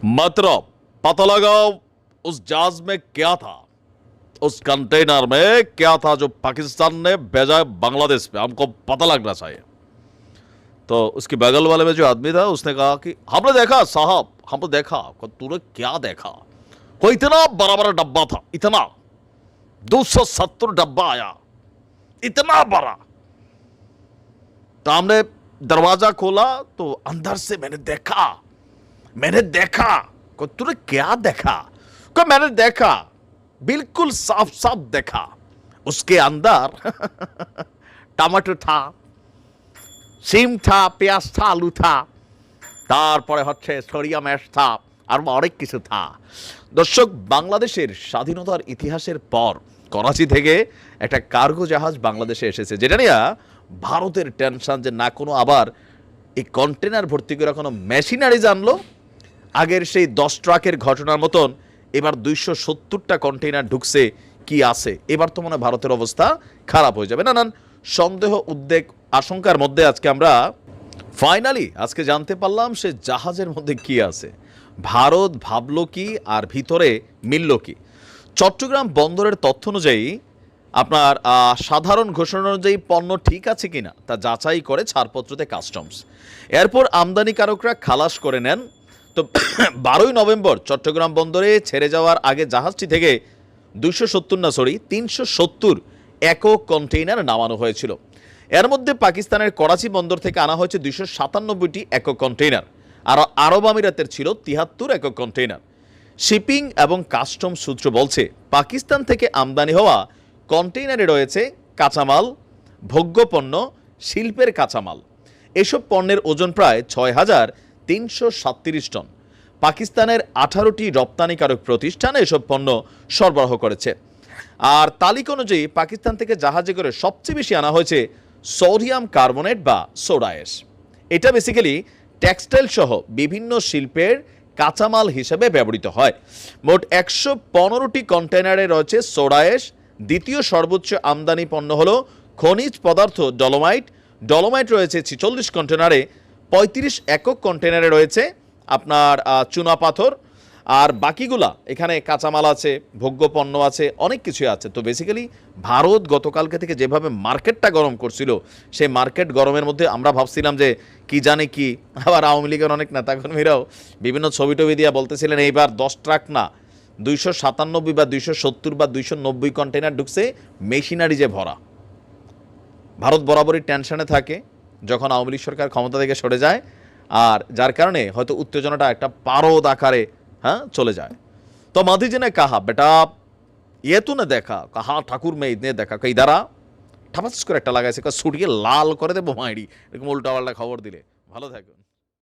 मतलब पता लगाओ उस जहाज में क्या था, उस कंटेनर में क्या था जो पाकिस्तान ने भेजा है बांग्लादेश पे, हमको पता लगना चाहिए। तो उसके बगल वाले में जो आदमी था उसने कहा कि हमने देखा साहब, हमने देखा। तूने क्या देखा? वो इतना बड़ा बड़ा डब्बा था, इतना 270 डब्बा आया, इतना बड़ा। तो हमने दरवाजा खोला तो अंदर से मैंने देखा। तूने क्या देखा? मैंने देखा, बिल्कुल साफ साफ देखा। उसके अंदर टमाटो था, সিম था, পেঁয়াজ था, আলু था, তারপরে হচ্ছে সরিয়া ম্যাশ था, আর অনেক কিছু था। দর্শক, বাংলাদেশের স্বাধীনতার ইতিহাসের পর করাচি থেকে একটা কার্গো জাহাজ বাংলাদেশে এসেছে, যেটা নিয়ে ভারতের টেনশন যে না কোনো আবার এই কন্টেনার ভর্তি করে কোনো মেশিনারি জানলো। আগের সেই 10 ট্রাকের ঘটনার মতন এবার 270টা কন্টেইনার ঢুকছে, কি আছে? এবার তো মনে হয় ভারতের অবস্থা খারাপ হয়ে যাবে। নানান সন্দেহ, উদ্বেগ, আশঙ্কার মধ্যে আজকে আমরা ফাইনালি আজকে জানতে পারলাম সে জাহাজের মধ্যে কি আছে। ভারত ভাবলো কি আর ভিতরে মিলল কি? চট্টগ্রাম বন্দরের তথ্য অনুযায়ী আপনার সাধারণ ঘোষণা অনুযায়ী পণ্য ঠিক আছে কিনা তা যাচাই করে ছাড়পত্রতে কাস্টমস, এরপর আমদানিকারকরা খালাস করে নেন। তো 12ই নভেম্বর চট্টগ্রাম বন্দরে ছেড়ে যাওয়ার আগে জাহাজটি থেকে 370 একক কন্টেইনার নামানো হয়েছিল। এর মধ্যে পাকিস্তানের করাচি বন্দর থেকে আনা হয়েছে 297টি একক কন্টেইনার, আর আরব আমিরাতের ছিল 73 একক কন্টেইনার। শিপিং এবং কাস্টম সূত্র বলছে পাকিস্তান থেকে আমদানি হওয়া কন্টেইনারে রয়েছে কাঁচামাল, ভোগ্যপণ্য, শিল্পের কাঁচামাল। এসব পণ্যের ওজন প্রায় 6,337 টন। পাকিস্তানের 18টি রপ্তানিকারক প্রতিষ্ঠান এসব পণ্য সরবরাহ করেছে। আর তালিকা অনুযায়ী পাকিস্তান থেকে জাহাজে করে সবচেয়ে বেশি আনা হয়েছে সোডিয়াম কার্বনেট বা সোডা অ্যাশ। এটা বেসিক্যালি টেক্সটাইল সহ বিভিন্ন শিল্পের কাঁচামাল হিসেবে ব্যবহৃত হয়। মোট 115টি কন্টেইনারে রয়েছে সোডা অ্যাশ। দ্বিতীয় সর্বোচ্চ আমদানি পণ্য হলো খনিজ পদার্থ ডলোমাইট রয়েছে 46 কন্টেইনারে। 35 একক কন্টেইনারে রয়েছে আপনার চুনা পাথর, আর বাকিগুলা এখানে কাঁচামাল আছে, ভোগ্যপণ্য আছে, অনেক কিছু আছে। তো বেসিক্যালি ভারত গতকালকে থেকে যেভাবে মার্কেটটা গরম করছিল, সেই মার্কেট গরমের মধ্যে আমরা ভাবছিলাম যে কি জানে কি, আবার আওয়ামী লীগের অনেক নেতাকর্মীরাও বিভিন্ন ছবি টবি দিয়ে বলতেছিলেন এইবার 10 ট্রাক না 297 বা 270 বা 290 কন্টেইনার ঢুকছে, মেশিনারি যে ভরা। ভারত বরাবরই টেনশনে থাকে যখন আওয়ামী লীগ সরকার ক্ষমতা থেকে সরে যায়, আর যার কারণে হয়তো উত্তেজনাটা একটা পারদ আকারে চলে যায়। तो माधी जी ने कहा बेटा ये तूने देखा? कहा ठाकुर मैं इतने देखा। कई दारा ঠাপাস করে একটা লাগাইছে, ছুটিয়ে লাল করে দেবো মাইড়ি, এরকম উল্টা পাল্টা খবর দিলে। ভালো থাকুন।